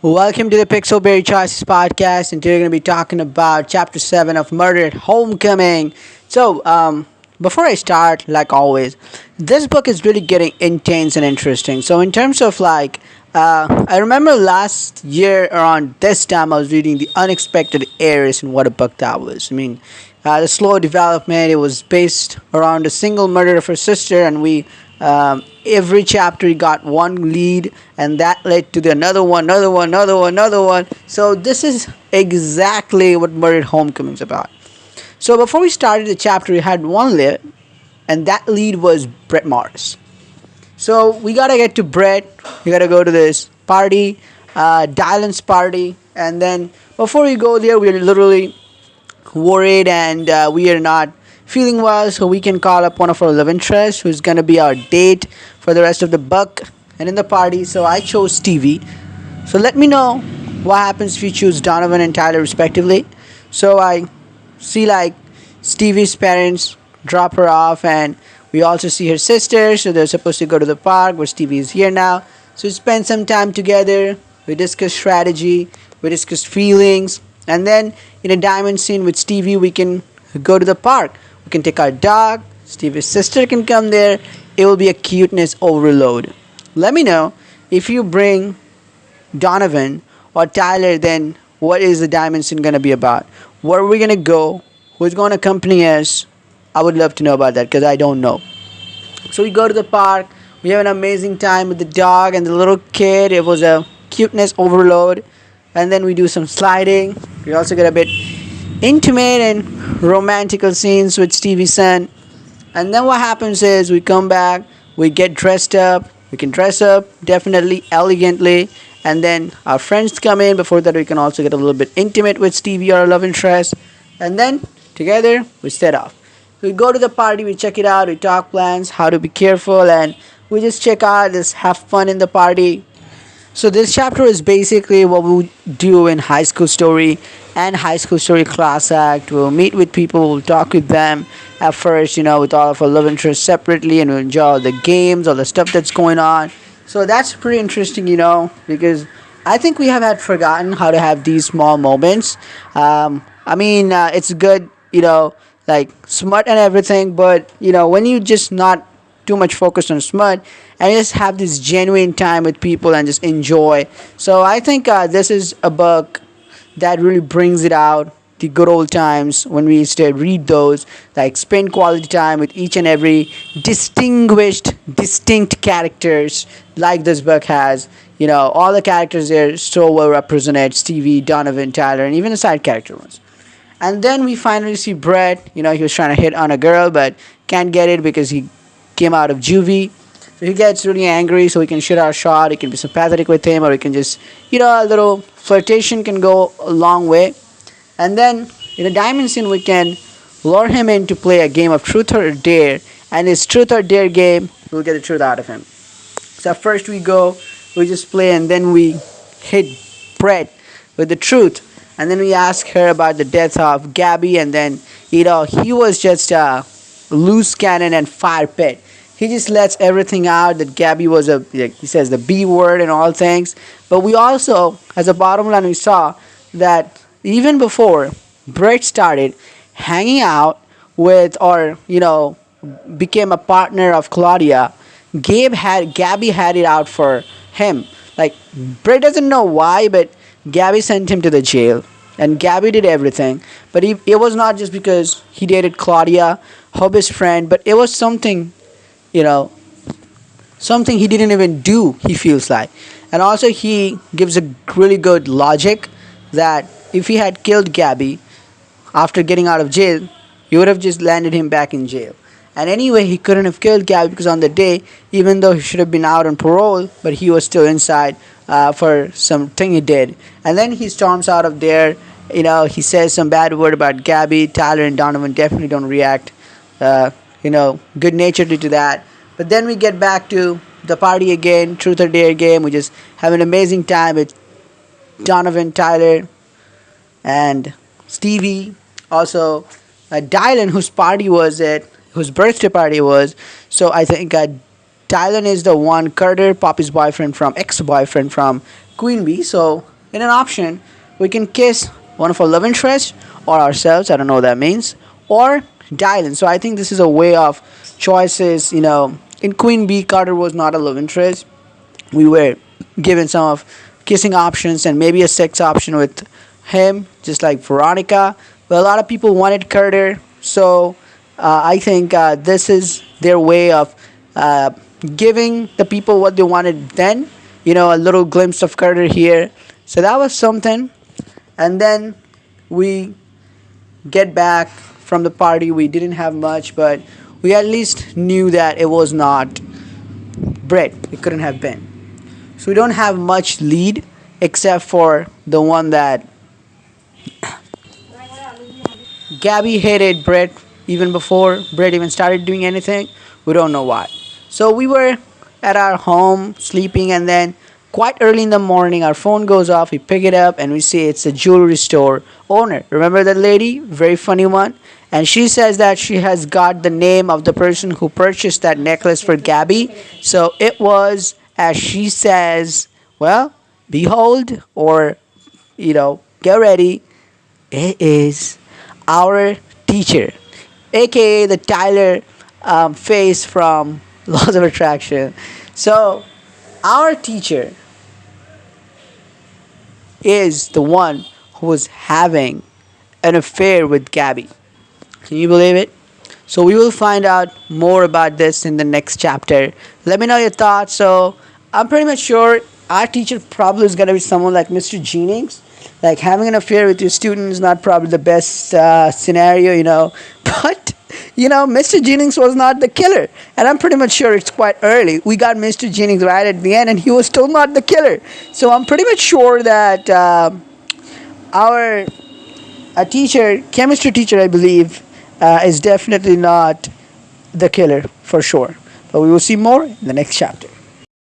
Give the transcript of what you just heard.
Welcome to the Pixelberry Choices podcast, and today we're going to be talking about Chapter 7 of Murder at Homecoming. Before I start, like always, this book is really getting intense and interesting. So, in terms of I remember last year around this time I was reading The Unexpected Heiress, and what a book that was. The slow development, it was based around a single murder of her sister, and every chapter got one lead, and that led to another one, another one. So this is exactly what Murder at Homecoming is about. So before we started the chapter, we had one lead, and that lead was Brett Morris. So we gotta get to Brett. We gotta go to this party, Dylan's party, and then before we go there, we're literally worried, and we are not feeling well, so we can call up one of our love interests who's gonna be our date for the rest of the book and in the party. So I chose Stevie. So let me know what happens if you choose Donovan and Tyler respectively. So I see Stevie's parents drop her off, and we also see her sister. So they're supposed to go to the park, where Stevie is here now. So we spend some time together. We discuss strategy. We discuss feelings, and then in a diamond scene with Stevie, we can go to the park. We can take our dog. Stevie's sister can come there. It will be a cuteness overload. Let me know if you bring Donovan or Tyler, then what is the diamond scene going to be about? Where are we going to go? Who's going to accompany us? I would love to know about that because I don't know. So we go to the park. We have an amazing time with the dog and the little kid. It was a cuteness overload. And then we do some sliding. We also get a bit intimate and romantical scenes with Stevie's son. And then what happens is we come back, we get dressed up. We can dress up definitely elegantly, and then our friends come in. Before that, we can also get a little bit intimate with Stevie, our love interest, and then together we set off. We go to the party, we check it out, we talk plans, how to be careful, and we just check out, just have fun in the party. So this chapter is basically what we do in high school story and high school story class act. We'll meet with people, we'll talk with them at first, with all of our love interests separately, and we'll enjoy all the games, all the stuff that's going on. So that's pretty interesting, because I think we have had forgotten how to have these small moments. It's good, like smut and everything, but, when you just not too much focused on smut and just have this genuine time with people and just enjoy. So I think this is a book that really brings it out, the good old times when we used to read those, like spend quality time with each and every distinct characters like this book has. All the characters there so well represented: Stevie, Donovan, Tyler, and even the side character ones. And then we finally see Brett. He was trying to hit on a girl but can't get it because he came out of juvie. So he gets really angry, so we can shoot our shot. We can be sympathetic with him, or we can just, a little flirtation can go a long way. And then in a diamond scene, we can lure him in to play a game of truth or dare. And his truth or dare game, we'll get the truth out of him. So first we just play, and then we hit Brett with the truth. And then we ask her about the death of Gabby, and then, he was just a loose cannon and fire pit. He just lets everything out that Gabby was he says the B word and all things. But we also, as a bottom line, we saw that even before Brett started hanging out with, or, became a partner of Claudia, Gabby had it out for him. Like, Brett doesn't know why, but Gabby sent him to the jail. And Gabby did everything. But it was not just because he dated Claudia, her best friend, but it was something, something he didn't even do, he feels like. And also he gives a really good logic that if he had killed Gabby after getting out of jail, he would have just landed him back in jail. And anyway, he couldn't have killed Gabby because on the day, even though he should have been out on parole, but he was still inside for something he did. And then he storms out of there. He says some bad word about Gabby. Tyler and Donovan definitely don't react, good-naturedly to that. But then we get back to the party again, truth or dare game. We just have an amazing time with Donovan, Tyler, and Stevie. Also, Dylan, whose birthday party was. So I think Dylan is the one, Carter, Poppy's ex-boyfriend from Queen Bee. So in an option, we can kiss one of our love interests or ourselves. I don't know what that means. Or Dylan. So I think this is a way of choices. In Queen Bee, Carter was not a love interest. We were given some of kissing options and maybe a sex option with him, just like Veronica. But a lot of people wanted Carter, so I think this is their way of uh, giving the people what they wanted then. A little glimpse of Carter here. So that was something. And then we get back from the party. We didn't have much, but we at least knew that it was not bread. It couldn't have been. So we don't have much lead except for the one that Gabby hated Brett even before Brett even started doing anything. We don't know why. So we were at our home sleeping, and then quite early in the morning, our phone goes off. We pick it up and we see it's a jewelry store owner. Remember that lady? Very funny one. And she says that she has got the name of the person who purchased that necklace for Gabby. So it was, as she says, well, behold, or, get ready. It is our teacher, aka the Tyler face from Laws of Attraction. So, our teacher is the one who was having an affair with Gabby. Can you believe it? So we will find out more about this in the next chapter. Let me know your thoughts. So I'm pretty much sure our teacher probably is going to be someone like Mr. Jennings. Like having an affair with your student is not probably the best scenario. But, Mr. Jennings was not the killer. And I'm pretty much sure it's quite early. We got Mr. Jennings right at the end and he was still not the killer. So I'm pretty much sure that our teacher, chemistry teacher, I believe, is definitely not the killer for sure. But we will see more in the next chapter.